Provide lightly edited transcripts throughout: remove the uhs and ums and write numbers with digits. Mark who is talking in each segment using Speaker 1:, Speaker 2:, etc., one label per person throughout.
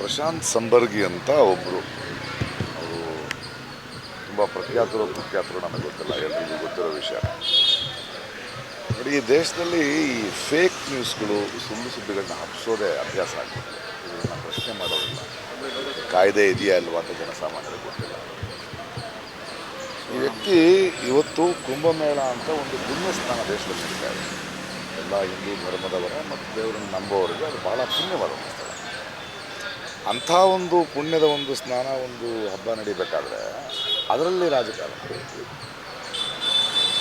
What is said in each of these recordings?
Speaker 1: ಪ್ರಶಾಂತ್ ಸಂಬರ್ಗಿ ಅಂತ ಒಬ್ಬರು, ಅವರು ತುಂಬ ಕುಖ್ಯಾತರು ನನಗೆ ಗೊತ್ತಿಲ್ಲ, ಎಲ್ರಿಗೂ ಗೊತ್ತಿರೋ ವಿಷಯ. ನೋಡಿ, ಈ ದೇಶದಲ್ಲಿ ಈ ಫೇಕ್ ನ್ಯೂಸ್ಗಳು, ಸುಳ್ಳು ಸುದ್ದಿಗಳನ್ನ ಹಬ್ಬಿಸೋದೇ ಅಭ್ಯಾಸ ಆಗ್ಬಿಟ್ಟಿದೆ. ಇದನ್ನು ಪ್ರಶ್ನೆ ಮಾಡೋದಿಲ್ಲ. ಕಾಯ್ದೆ ಇದೆಯಾ ಅಲ್ವಾ ಅಂತ ಜನಸಾಮಾನ್ಯರಿಗೆ ಗೊತ್ತಿಲ್ಲ. ಈ ವ್ಯಕ್ತಿ ಇವತ್ತು ಕುಂಭಮೇಳ ಅಂತ ಒಂದು ಪುಣ್ಯಸ್ಥಾನ ದೇಶದಲ್ಲಿ ನಡೀತಾ ಇದೆ. ಎಲ್ಲ ಹಿಂದೂ ಧರ್ಮದವರ ಮತ್ತು ದೇವರನ್ನು ನಂಬೋವರಿಗೆ ಅದು ಬಹಳ ಪುಣ್ಯವಾದ ಒಂದು ಸ್ಥಳ. ಅಂಥ ಒಂದು ಪುಣ್ಯದ ಒಂದು ಸ್ನಾನ, ಒಂದು ಹಬ್ಬ ನಡೀಬೇಕಾದ್ರೆ ಅದರಲ್ಲಿ ರಾಜಕಾರಣ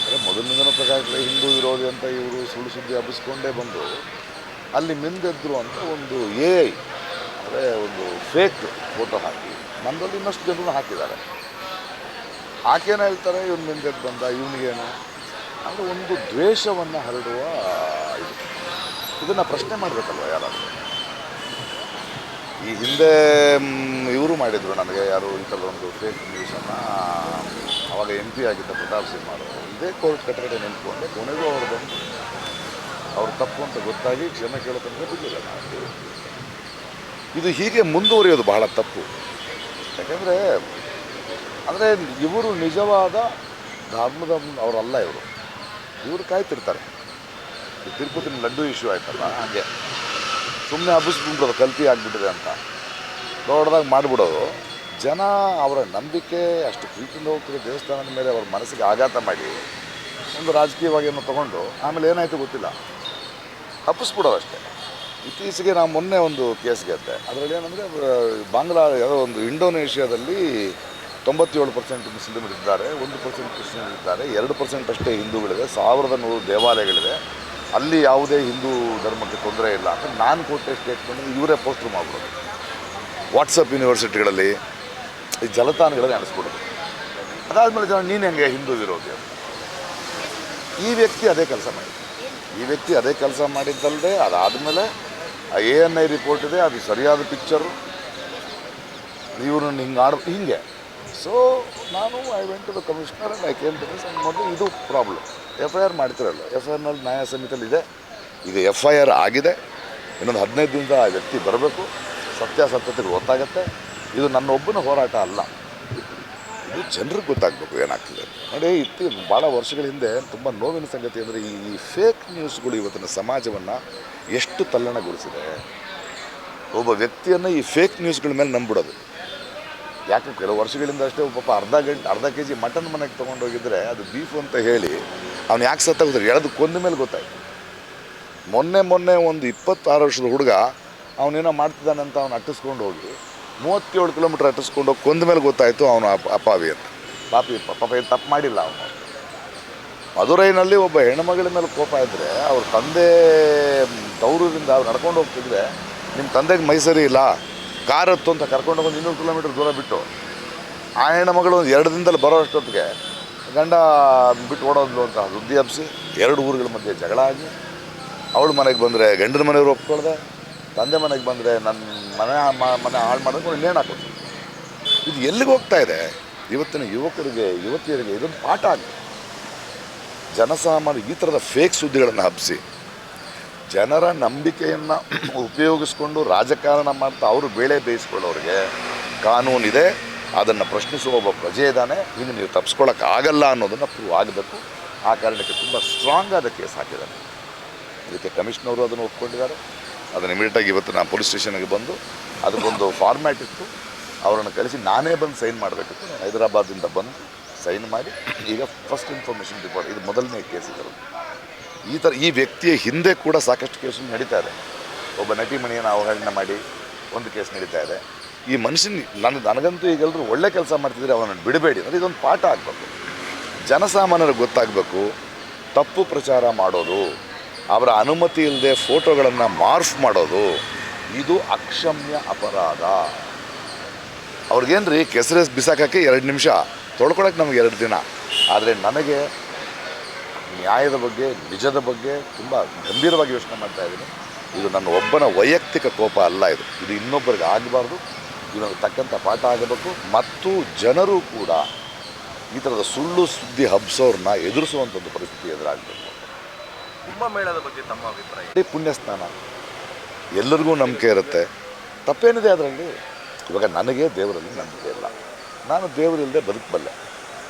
Speaker 1: ಅಂದರೆ ಮೊದಲಿನ ಪ್ರಕಾರ ಹಿಂದೂ ವಿರೋಧಿ ಅಂತ ಇವರು ಸುಳ್ಳು ಸುದ್ದಿ ಹಬ್ಬಿಸ್ಕೊಂಡೇ ಬಂದು ಅಲ್ಲಿ ಮಿಂದೆದ್ರು ಅಂತ ಒಂದು ಅಂದರೆ ಒಂದು ಫೇಕ್ ಫೋಟೋ ಹಾಕಿ ನಮ್ಮಲ್ಲಿ ಇನ್ನಷ್ಟು ಜನರು ಹಾಕಿದ್ದಾರೆ. ಆಕೇನು ಹೇಳ್ತಾರೆ, ಇವನು ಮಿಂದೆದ್ದು ಬಂದ, ಇವನಿಗೇನು ಅಂದರೆ ಒಂದು ದ್ವೇಷವನ್ನು ಹರಡುವ ಇದನ್ನು ಪ್ರಶ್ನೆ ಮಾಡಬೇಕಲ್ವ ಯಾರಾದರೂ. ಈ ಹಿಂದೆ ಇವರು ಮಾಡಿದರು ನನಗೆ, ಯಾರು ಈ ಥರದ ಒಂದು ಫೇಕ್ ನ್ಯೂಸನ್ನು, ಆವಾಗ MP ಆಗಿದ್ದ ಪ್ರತಾಪ್ ಸಿಂಗ್ ಮಾಡೋರು, ಇದೇ ಕೋರ್ಟ್ ಕಟ್ಟಗಡೆ ನಿಂತ್ಕೊಂಡೆ ಕೊನೆಗೂ ಅವರು ಬಂದು ಅವ್ರ ತಪ್ಪು ಅಂತ ಗೊತ್ತಾಗಿ ಕ್ಷಮೆ ಕೇಳೋ ತನಕ ಬಿದ್ದಿಲ್ಲ. ಇದು ಹೀಗೆ ಮುಂದುವರಿಯೋದು ಬಹಳ ತಪ್ಪು. ಯಾಕೆಂದರೆ ಅಂದರೆ ಇವರು ನಿಜವಾದ ಧರ್ಮದ ಅವರಲ್ಲ. ಇವರು ಕಾಯ್ತಿರ್ತಾರೆ. ಈ ತಿರುಪತಿನ ಲಡ್ಡು ಇಶ್ಯೂ ಆಯ್ತಲ್ಲ, ಹಾಗೆ ಸುಮ್ಮನೆ ಹಬ್ಬಿಸ್ಬಿಡೋದು, ಕಲ್ತಿ ಆಗಿಬಿಟ್ಟಿದೆ ಅಂತ ದೊಡ್ಡದಾಗಿ ಮಾಡಿಬಿಡೋದು. ಜನ ಅವರ ನಂಬಿಕೆ ಅಷ್ಟು ಪ್ರೀತಿಯಿಂದ ಹೋಗ್ತಿರೋ ದೇವಸ್ಥಾನದ ಮೇಲೆ ಅವ್ರ ಮನಸ್ಸಿಗೆ ಆಘಾತ ಮಾಡಿ ಒಂದು ರಾಜಕೀಯವಾಗಿ ಏನೋ ತೊಗೊಂಡು ಆಮೇಲೆ ಏನಾಯಿತು ಗೊತ್ತಿಲ್ಲ, ಹಬ್ಬಿಸ್ಬಿಡೋದು ಅಷ್ಟೇ. ಇತ್ತೀಚೆಗೆ ನಾವು ಮೊನ್ನೆ ಒಂದು ಕೇಸ್ ಗೆದ್ದೆ. ಅದರಲ್ಲಿ ಏನಂದರೆ ಬಾಂಗ್ಲಾ ಯಾವುದೋ ಒಂದು ಇಂಡೋನೇಷ್ಯಾದಲ್ಲಿ 97% ಮುಸ್ಲಿಮರಿದ್ದಾರೆ, 1% ಕ್ರಿಶ್ಚಿಯನ್ರಿದ್ದಾರೆ, 2% ಅಷ್ಟೇ ಹಿಂದೂಗಳಿದೆ, 1100 ದೇವಾಲಯಗಳಿದೆ, ಅಲ್ಲಿ ಯಾವುದೇ ಹಿಂದೂ ಧರ್ಮಕ್ಕೆ ತೊಂದರೆ ಇಲ್ಲ ಅಂತ ನಾನು ಕೊಟ್ಟೆ ಸ್ಟೇಟ್ಮೆಂಟ್ ಇವರೇ ಪೋಸ್ಟ್ರು ಮಾಡ್ಬಿಡೋದು. ವಾಟ್ಸಪ್ ಯೂನಿವರ್ಸಿಟಿಗಳಲ್ಲಿ, ಈ ಜಲತಾಣಗಳಲ್ಲಿ ನಡೆಸ್ಬಿಡೋದು. ಅದಾದಮೇಲೆ ಜನ ನೀನು ಹೆಂಗೆ ಹಿಂದೂ ವಿರೋಧಿ ಅಂತ. ಈ ವ್ಯಕ್ತಿ ಅದೇ ಕೆಲಸ ಮಾಡಿದ್ದಲ್ಲದೆ ಅದಾದಮೇಲೆ ANI ರಿಪೋರ್ಟ್ ಇದೆ, ಅದು ಸರಿಯಾದ ಪಿಕ್ಚರು, ಇವ್ರನ್ನ ಹಿಂಗೆ. ಸೊ ನಾನು I went to the commissioner and I came to this. ಮೊದಲು ಇದು ಪ್ರಾಬ್ಲಮ್. FIR ಮಾಡ್ತಿರಲ್ಲ, FIRನಲ್ಲಿ ನ್ಯಾಯ ಸಮಿತಿಯಲ್ಲಿ ಇದೆ. ಈಗ FIR ಆಗಿದೆ, ಇನ್ನೊಂದು 15 ದಿನದ ಆ ವ್ಯಕ್ತಿ ಬರಬೇಕು, ಸತ್ಯಾಸತ್ಯತೆಗಳು ಗೊತ್ತಾಗುತ್ತೆ. ಇದು ನನ್ನೊಬ್ಬನ ಹೋರಾಟ ಅಲ್ಲ, ಇದು ಜನರಿಗೆ ಗೊತ್ತಾಗಬೇಕು ಏನಾಗ್ತದೆ. ನೋಡಿ, ಭಾಳ ವರ್ಷಗಳ ಹಿಂದೆ ತುಂಬ ನೋವಿನ ಸಂಗತಿ ಅಂದರೆ ಈ ಫೇಕ್ ನ್ಯೂಸ್ಗಳು ಇವತ್ತಿನ ಸಮಾಜವನ್ನು ಎಷ್ಟು ತಲ್ಲಣಗೊಳಿಸಿದೆ. ಒಬ್ಬ ವ್ಯಕ್ತಿಯನ್ನು ಈ ಫೇಕ್ ನ್ಯೂಸ್ಗಳ ಮೇಲೆ ನಂಬಿಡೋದು. ಯಾಕೆ ಕೆಲವು ವರ್ಷಗಳಿಂದ ಅಷ್ಟೇ ಪಾಪ ಅರ್ಧ kg ಮಟನ್ ಮನೆಗೆ ತೊಗೊಂಡೋಗಿದ್ರೆ ಅದು ಬೀಫು ಅಂತ ಹೇಳಿ ಅವ್ನು ಯಾಕೆ ಸತ್ತಾಗೋದ್ರೆ ಎಳೆದು ಕೊಂದ ಮೇಲೆ ಗೊತ್ತಾಯ್ತು. ಮೊನ್ನೆ ಒಂದು 26 ವರ್ಷದ ಹುಡುಗ ಅವನೇನೋ ಮಾಡ್ತಿದ್ದಾನೆ ಅಂತ ಅವ್ನು ಅಟ್ಟಿಸ್ಕೊಂಡು ಹೋಗಿ 37 ಕಿಲೋಮೀಟ್ರ್ ಅಟ್ಟಿಸ್ಕೊಂಡು ಹೋಗಿ ಕೊಂದ ಮೇಲೆ ಗೊತ್ತಾಯಿತು ಅವನು ಅಪಾವಿ ಅಂತ. ಪಾಪ ಏನು ತಪ್ಪು ಮಾಡಿಲ್ಲ ಅವನು. ಮಧುರೈನಲ್ಲಿ ಒಬ್ಬ ಹೆಣ್ಮಗಳ ಮೇಲೆ ಕೋಪ ಇದ್ದರೆ ಅವ್ರ ತಂದೆ ತವರೂರಿಂದ ಅವ್ರು ನಡ್ಕೊಂಡು ಹೋಗ್ತಿದ್ರೆ, ನಿಮ್ಮ ತಂದೆಗೆ ಮೈಸರಿ ಇಲ್ಲ, ಕಾರ್ ಹತ್ತು ಅಂತ ಕರ್ಕೊಂಡೋಗಿ 200 ಕಿಲೋಮೀಟ್ರ್ ದೂರ ಬಿಟ್ಟು ಆ ಹೆಣ್ಣುಮಗಳು 2 ದಿನದಲ್ಲಿ ಬರೋ ಅಷ್ಟೊತ್ತಿಗೆ ಗಂಡ ಬಿಟ್ಟು ಓಡೋದ್ಲು ಅಂತ ಸುದ್ದಿ ಹಬ್ಬಿಸಿ 2 ಊರುಗಳ ಮಧ್ಯೆ ಜಗಳ ಆಗಿ, ಅವಳು ಮನೆಗೆ ಬಂದರೆ ಗಂಡನ ಮನೆಯವರು ಒಪ್ಕೊಳ್ದೆ, ತಂದೆ ಮನೆಗೆ ಬಂದರೆ ನನ್ನ ಮನೆ ಹಾಳು ಮಾಡೋದು ಇನ್ನೇನು ಹಾಕೋದು. ಇದು ಎಲ್ಲಿಗೆ ಹೋಗ್ತಾ ಇದೆ? ಇವತ್ತಿನ ಯುವತಿಯರಿಗೆ ಇದೊಂದು ಪಾಠ ಆಗಿದೆ. ಜನಸಾಮಾನ್ಯ ಈ ಥರದ ಫೇಕ್ ಸುದ್ದಿಗಳನ್ನು ಹಬ್ಬಿಸಿ ಜನರ ನಂಬಿಕೆಯನ್ನು ಉಪಯೋಗಿಸ್ಕೊಂಡು ರಾಜಕಾರಣ ಮಾಡ್ತಾ ಅವರು ಬೇಳೆ ಬೇಯಿಸ್ಕೊಳ್ಳೋರಿಗೆ ಕಾನೂನಿದೆ, ಅದನ್ನು ಪ್ರಶ್ನಿಸುವ ಒಬ್ಬ ಪ್ರಜೆ ಇದ್ದಾನೆ. ಇನ್ನು ನೀವು ತಪ್ಪಿಸ್ಕೊಳ್ಳೋಕ್ಕಾಗಲ್ಲ ಅನ್ನೋದನ್ನು ಪ್ರೂವ್ ಆಗಬೇಕು. ಆ ಕಾರಣಕ್ಕೆ ತುಂಬ ಸ್ಟ್ರಾಂಗ್ ಆದ ಕೇಸ್ ಹಾಕಿದ್ದಾರೆ. ಇದಕ್ಕೆ ಕಮಿಷನರು ಅದನ್ನು ಒಪ್ಕೊಂಡಿದ್ದಾರೆ. ಅದನ್ನು ಇಮಿಡಿಯೇಟಾಗಿ ಇವತ್ತು ನಾನು ಪೊಲೀಸ್ ಸ್ಟೇಷನ್ಗೆ ಬಂದು ಅದಕ್ಕೊಂದು ಫಾರ್ಮ್ಯಾಟ್ ಇತ್ತು, ಅವರನ್ನು ಕಳಿಸಿ ನಾನೇ ಬಂದು ಸೈನ್ ಮಾಡಬೇಕಿತ್ತು. ನಾನು ಹೈದರಾಬಾದಿಂದ ಬಂದು ಸೈನ್ ಮಾಡಿ ಈಗ ಫಸ್ಟ್ ಇನ್ಫಾರ್ಮೇಷನ್ ರಿಪೋರ್ಟ್, ಇದು ಮೊದಲನೇ ಕೇಸ್ ಇದ್ದರು. ಈ ವ್ಯಕ್ತಿಯ ಹಿಂದೆ ಕೂಡ ಸಾಕಷ್ಟು ಕೇಸು ನಡೀತಾ ಇದೆ. ಒಬ್ಬ ನಟಿ ಮಣಿಯನ್ನು ಅವಹೇಳನ ಮಾಡಿ ಒಂದು ಕೇಸ್ ನಡೀತಾ ಇದೆ. ಈ ಮನುಷ್ಯನ ನನಗಂತೂ ಈಗೆಲ್ಲರೂ ಒಳ್ಳೆ ಕೆಲಸ ಮಾಡ್ತಿದ್ರೆ ಅವನನ್ನು ಬಿಡಬೇಡಿ ಅಂದರೆ ಇದೊಂದು ಪಾಠ ಆಗಬೇಕು. ಜನಸಾಮಾನ್ಯರಿಗೆ ಗೊತ್ತಾಗಬೇಕು, ತಪ್ಪು ಪ್ರಚಾರ ಮಾಡೋದು, ಅವರ ಅನುಮತಿ ಇಲ್ಲದೆ ಫೋಟೋಗಳನ್ನು ಮಾರ್ಫ್ ಮಾಡೋದು ಇದು ಅಕ್ಷಮ್ಯ ಅಪರಾಧ. ಅವ್ರಿಗೇನು ರೀ, ಕೆಸರೆ ಬಿಸಾಕೋಕ್ಕೆ 2 ನಿಮಿಷ, ತೊಳ್ಕೊಳಕ್ಕೆ ನಮಗೆ 2 ದಿನ. ಆದರೆ ನನಗೆ ನ್ಯಾಯದ ಬಗ್ಗೆ, ನಿಜದ ಬಗ್ಗೆ ತುಂಬ ಗಂಭೀರವಾಗಿ ಯೋಚನೆ ಮಾಡ್ತಾ ಇದ್ದೀನಿ. ಇದು ನನ್ನ ಒಬ್ಬನ ವೈಯಕ್ತಿಕ ಕೋಪ ಅಲ್ಲ, ಇದು ಇನ್ನೊಬ್ಬರಿಗೆ ಆಗಬಾರ್ದು. ಇದನ್ನು ತಕ್ಕಂಥ ಪಾಠ ಆಗಬೇಕು. ಮತ್ತು ಜನರು ಕೂಡ ಈ ಥರದ ಸುಳ್ಳು ಸುದ್ದಿ ಹಬ್ಸೋರನ್ನ ಎದುರಿಸುವಂಥದ್ದು ಪರಿಸ್ಥಿತಿ ಎದುರಾಗಬೇಕು.
Speaker 2: ಕುಂಭಮೇಳದ ಬಗ್ಗೆ ತಮ್ಮ ಅಭಿಪ್ರಾಯ?
Speaker 1: ಪುಣ್ಯಸ್ನಾನ, ಎಲ್ಲರಿಗೂ ನಂಬಿಕೆ ಇರುತ್ತೆ. ತಪ್ಪೇನಿದೆ ಅದರಲ್ಲಿ? ಇವಾಗ ನನಗೆ ದೇವರಲ್ಲಿ ನಂಬಿಕೆ ಇಲ್ಲ, ನಾನು ದೇವರಿಲ್ಲದೆ ಬದುಕಬಲ್ಲೆ,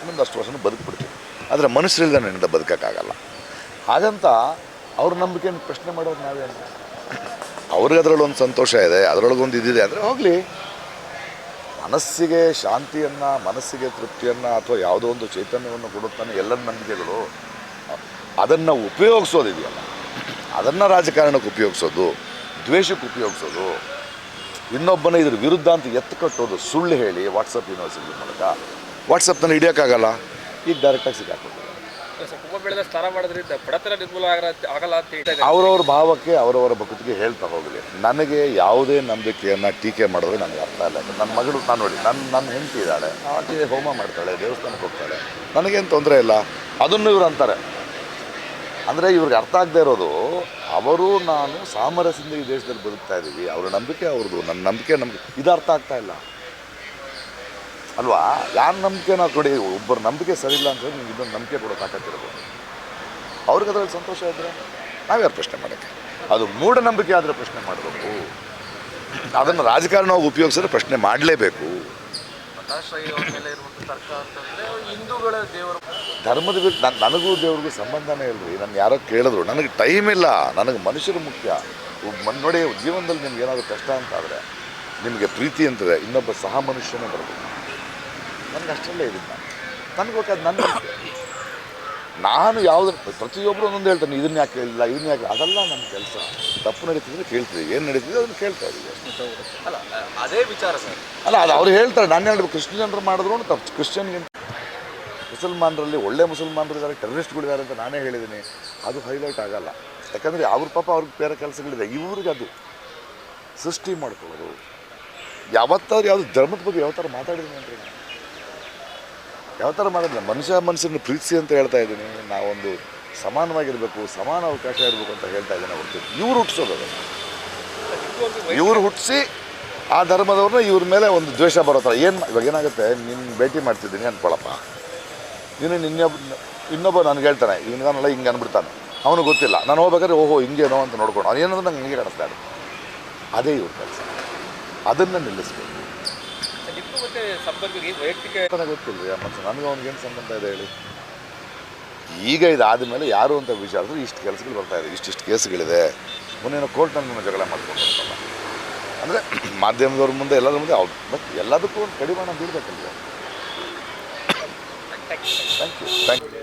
Speaker 1: ಇನ್ನೊಂದಷ್ಟು ವರ್ಷನೂ ಬದುಕ್ಬಿಡ್ತೀನಿ. ಆದರೆ ಮನುಷ್ಯರಿಲ್ಲದೆ ನನ್ನಿಂದ ಬದುಕೋಕ್ಕಾಗಲ್ಲ. ಹಾಗಂತ ಅವ್ರ ನಂಬಿಕೆಯನ್ನು ಪ್ರಶ್ನೆ ಮಾಡೋದು ನಾವೇನು? ಅವ್ರಿಗೆ ಅದರಲ್ಲೊಂದು ಸಂತೋಷ ಇದೆ, ಅದರೊಳಗೊಂದು ಇದಿದೆ ಅಂದರೆ ಹೋಗಲಿ. ಮನಸ್ಸಿಗೆ ಶಾಂತಿಯನ್ನು, ಮನಸ್ಸಿಗೆ ತೃಪ್ತಿಯನ್ನು ಅಥವಾ ಯಾವುದೋ ಒಂದು ಚೈತನ್ಯವನ್ನು ಕೊಡುತ್ತಾನೆ ಎಲ್ಲರ ನಂಬಿಕೆಗಳು. ಅದನ್ನು ಉಪಯೋಗಿಸೋದಿದೆಯಲ್ಲ, ಅದನ್ನು ರಾಜಕಾರಣಕ್ಕೆ ಉಪಯೋಗಿಸೋದು, ದ್ವೇಷಕ್ಕೆ ಉಪಯೋಗಿಸೋದು, ಇನ್ನೊಬ್ಬನ ಇದ್ರ ವಿರುದ್ಧ ಅಂತ ಎತ್ತು ಕಟ್ಟೋದು, ಸುಳ್ಳು ಹೇಳಿ ವಾಟ್ಸಪ್ ಯೂನಿವರ್ಸಿಟಿ ಮೂಲಕ. ವಾಟ್ಸಪ್ನಲ್ಲಿ ಹಿಡಿಯೋಕ್ಕಾಗಲ್ಲ, ಈಗ ಡೈರೆಕ್ಟಾಗಿ ಸಿಕ್ಕಾಕ್ಬಿಡ್ತಾರೆ. ಅವರವ್ರ ಭಾವಕ್ಕೆ ಅವರವರ ಭಕ್ತಿಗೆ ಹೇಳ್ತಾ ಹೋಗಲಿ. ನನಗೆ ಯಾವುದೇ ನಂಬಿಕೆಯನ್ನು ಟೀಕೆ ಮಾಡಿದ್ರೆ ನನಗೆ ಅರ್ಥ ಇಲ್ಲ. ನನ್ನ ಮಗಳು, ನಾನು ನೋಡಿ, ನನ್ನ ಹೆಂಡತಿ ಇದ್ದಾಳೆ, ಆಕೆ ಹೋಮ ಮಾಡ್ತಾಳೆ, ದೇವಸ್ಥಾನಕ್ಕೆ ಹೋಗ್ತಾಳೆ, ನನಗೇನು ತೊಂದರೆ ಇಲ್ಲ. ಅದನ್ನು ಇವ್ರು ಅಂತಾರೆ. ಅಂದರೆ ಇವ್ರಿಗೆ ಅರ್ಥ ಆಗದೆ ಇರೋದು, ಅವರು ನಾನು ಸಾಮರಸ್ಯದಿಂದ ಈ ದೇಶದಲ್ಲಿ ಬದುಕ್ತಾ ಇದ್ದೀವಿ, ಅವ್ರ ನಂಬಿಕೆ ಅವ್ರದ್ದು, ನನ್ನ ನಂಬಿಕೆ ನಮಗೆ ಇದು ಅರ್ಥ ಆಗ್ತಾ ಇಲ್ಲ ಅಲ್ವಾ? ಯಾರ ನಂಬಿಕೆ ನಾವು ಕೊಡಿ, ಒಬ್ಬರ ನಂಬಿಕೆ ಸರಿ ಇಲ್ಲ ಅಂತ ಹೇಳಿ ನೀವು ಇದೊಂದು ನಂಬಿಕೆ ಕೊಡೋ ತಾಕತ್ತಿರ್ಬೋದು. ಅವ್ರಿಗೆ ಅದರಲ್ಲಿ ಸಂತೋಷ ಇದ್ದರೆ ನಾವ್ಯಾರು ಪ್ರಶ್ನೆ ಮಾಡೋಕ್ಕೆ? ಅದು ಮೂಢನಂಬಿಕೆ ಆದರೆ ಪ್ರಶ್ನೆ ಮಾಡಬೇಕು. ಅದನ್ನು ರಾಜಕಾರಣವಾಗಿ ಉಪಯೋಗಿಸಿದ್ರೆ ಪ್ರಶ್ನೆ ಮಾಡಲೇಬೇಕು. ಧರ್ಮದ ವಿರುದ್ಧ ನನಗೂ ದೇವ್ರಿಗೂ ಸಂಬಂಧನೇ ಇಲ್ಲರಿ. ನಾನು ಯಾರೋ ಕೇಳಿದ್ರು, ನನಗೆ ಟೈಮ್ ಇಲ್ಲ, ನನಗೆ ಮನುಷ್ಯರು ಮುಖ್ಯ. ನೋಡಿ, ಜೀವನದಲ್ಲಿ ನಿಮ್ಗೆ ಏನಾದರೂ ಕಷ್ಟ ಅಂತಾದರೆ, ನಿಮಗೆ ಪ್ರೀತಿ ಅಂತಂದರೆ ಇನ್ನೊಬ್ಬ ಸಹ ಮನುಷ್ಯನೇ ಬರಬೇಕು. ನನಗೆ ಅಷ್ಟರಲ್ಲೇ ಇದ್ದೀನಿ. ನನಗೆ ಬೇಕಾದ ನನ್ನ ನಾನು ಯಾವುದು ಪ್ರತಿಯೊಬ್ಬರು ಒಂದೊಂದು ಹೇಳ್ತಾನೆ, ಇದನ್ನ ಯಾಕೆ ಹೇಳಿಲ್ಲ, ಇದನ್ನ ಯಾಕೆ, ಅದೆಲ್ಲ ನಮ್ಮ ಕೆಲಸ. ತಪ್ಪು ನಡೀತಿದ್ರೆ ಕೇಳ್ತೀವಿ, ಏನು ನಡೀತಿದೆ ಅದನ್ನು ಕೇಳ್ತಾ ಇದ್ದೀವಿ.
Speaker 2: ಅಲ್ಲ, ಅದೇ ವಿಚಾರ ಸರ್.
Speaker 1: ಅಲ್ಲ, ಅದು ಅವ್ರು ಹೇಳ್ತಾರೆ. ನಾನು ಹೇಳ್ಬೇಕು, ಕ್ರಿಶ್ಚಿಯನ್ರು ಮಾಡಿದ್ರು ತಪ್ಪು. ಕ್ರಿಶ್ಚಿಯನ್ಗಿಂತ ಮುಸಲ್ಮಾನರಲ್ಲಿ ಒಳ್ಳೆ ಮುಸಲ್ಮಾನರು ಇದ್ದಾರೆ, ಟೆರರಿಸ್ಟ್ಗಳಿದ್ದಾರೆ ಅಂತ ನಾನೇ ಹೇಳಿದ್ದೀನಿ. ಅದು ಹೈಲೈಟ್ ಆಗಲ್ಲ. ಯಾಕಂದರೆ ಅವ್ರ ಪಾಪ ಅವ್ರಿಗೆ ಬೇರೆ ಕೆಲಸಗಳಿದೆ. ಇವ್ರಿಗೆ ಅದು ಸೃಷ್ಟಿ ಮಾಡ್ಕೊಳ್ಳೋದು. ಯಾವತ್ತಾದ್ರು ಯಾವುದು ಧರ್ಮದ ಬಗ್ಗೆ ಯಾವ ಥರ ಮಾತಾಡಿದ್ದೀನಿ ಅಂದರೆ, ಯಾವ ಥರ ಮಾತಾಡಿಲ್ಲ. ಮನುಷ್ಯನ ಪ್ರೀತಿಸಿ ಅಂತ ಹೇಳ್ತಾ ಇದ್ದೀನಿ. ನಾವೊಂದು ಸಮಾನವಾಗಿರಬೇಕು, ಸಮಾನ ಅವಕಾಶ ಇರಬೇಕು ಅಂತ ಹೇಳ್ತಾ ಇದ್ದೀನಿ ಹೊರತು ಇವ್ರು ಹುಟ್ಟಿಸೋದು. ಇವ್ರು ಹುಟ್ಟಿಸಿ ಆ ಧರ್ಮದವ್ರನ್ನ ಇವ್ರ ಮೇಲೆ ಒಂದು ದ್ವೇಷ ಬರೋ ಥರ. ಇವಾಗ ಏನಾಗುತ್ತೆ, ನಿನ್ನ ಭೇಟಿ ಮಾಡ್ತಿದ್ದೀನಿ ಅಂದ್ಕೊಳಪ್ಪ, ಇನ್ನೊಬ್ಬ ನನಗೆ ಹೇಳ್ತಾನೆ, ಇವನಿಗಾನಲ್ಲ ಹಿಂಗೆ ಅಂದ್ಬಿಡ್ತಾನೆ, ಅವನಿಗೆ ಗೊತ್ತಿಲ್ಲ. ನಾನು ಹೋಗ್ಬೇಕಾದ್ರೆ ಓಹೋ ಹಿಂಗೇನೋ ಅಂತ ನೋಡ್ಕೊಂಡು ಅವ್ನು ಏನಂದ್ರೆ ನಂಗೆ ಹಿಂಗೆ ಕಾಣಿಸ್ತಾ ಇರೋದು. ಅದೇ ಇವ್ರ ಕೆಲಸ. ಅದನ್ನು ನಿಲ್ಲಿಸ್ಬೇಕು. ಗೊತ್ತಿಲ್ಲ ಮನುಷ್ಯ, ನನಗೆ ಅವ್ನಿಗೇನು ಸಂಬಂಧ ಇದೆ ಹೇಳಿ? ಈಗ ಇದಾದ ಮೇಲೆ ಯಾರು ಅಂತ ವಿಚಾರಿಸಿದ್ರೆ ಇಷ್ಟು ಕೆಲಸಗಳು ಬರ್ತಾಯಿದೆ, ಇಷ್ಟಿಷ್ಟು ಕೇಸ್ಗಳಿದೆ. ಮೊನ್ನೆ ಕೋರ್ಟ್ನಲ್ಲಿ ಜಗಳ ಮಾಡ್ಕೊಂಡು ಬರ್ತಲ್ಲ. ಅಂದರೆ ಮಾಧ್ಯಮದವ್ರ ಮುಂದೆ, ಎಲ್ಲರ ಮುಂದೆ ಅವ್ರು, ಬಟ್ ಎಲ್ಲದಕ್ಕೂ ಒಂದು ಕಡಿವಾಣ ಬೀಳ್ಬೇಕಲ್ವ? Thank you.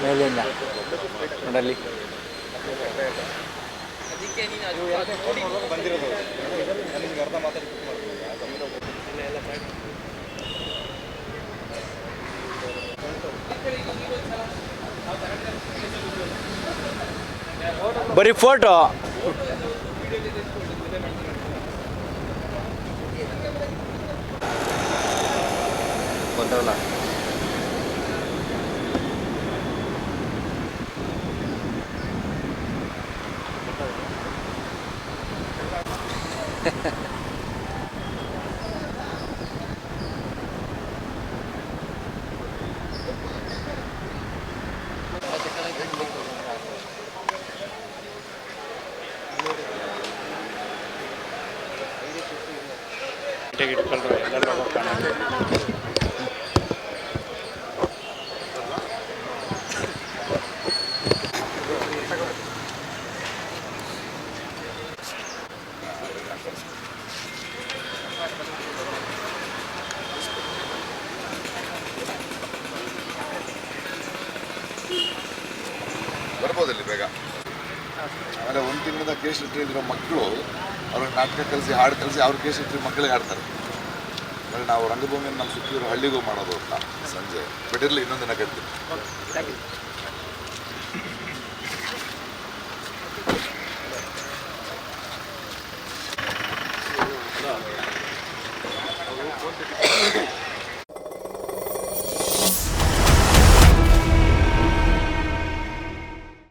Speaker 2: ಮೇಲಿಂದ ನೋಡಲ್ಲಿ ಬರೀ ಫೋಟೋ. ಗೊತ್ತಲ್ಲ. ಇಟ್ಕೊಂಡ್ರೆ ಎಲ್ಲರೂ
Speaker 1: ಬರ್ಬೋದಲ್ಲಿ ಬೇಗ. ಆಮೇಲೆ ಒಂದು ತಿಂಗಳಿಂದ ಕೇಸ್ ಇಟ್ಟಿರೋ ಮಕ್ಕಳು ಅವ್ರಿಗೆ ನಾಟಕ ಕಲಿಸಿ, ಹಾಡು ಕಲಿಸಿ, ಅವ್ರ ಕೇಸ್ ಇಟ್ಟಿರೋ ಮಕ್ಕಳಿಗೆ ಆಡ್ತಾರೆ. ಆಮೇಲೆ ನಾವು ರಂಗಭೂಮಿಯನ್ನು ನಮ್ಮ ಸುತ್ತಿರೋ ಹಳ್ಳಿಗೂ ಮಾಡೋದು ಅಂತ ಸಂಜೆ. ಬಿಟ್ಟಿರಲಿ, ಇನ್ನೊಂದು ದಿನ ಕರಿತೀವಿ. ಫೋನ್ ತೆಗಿ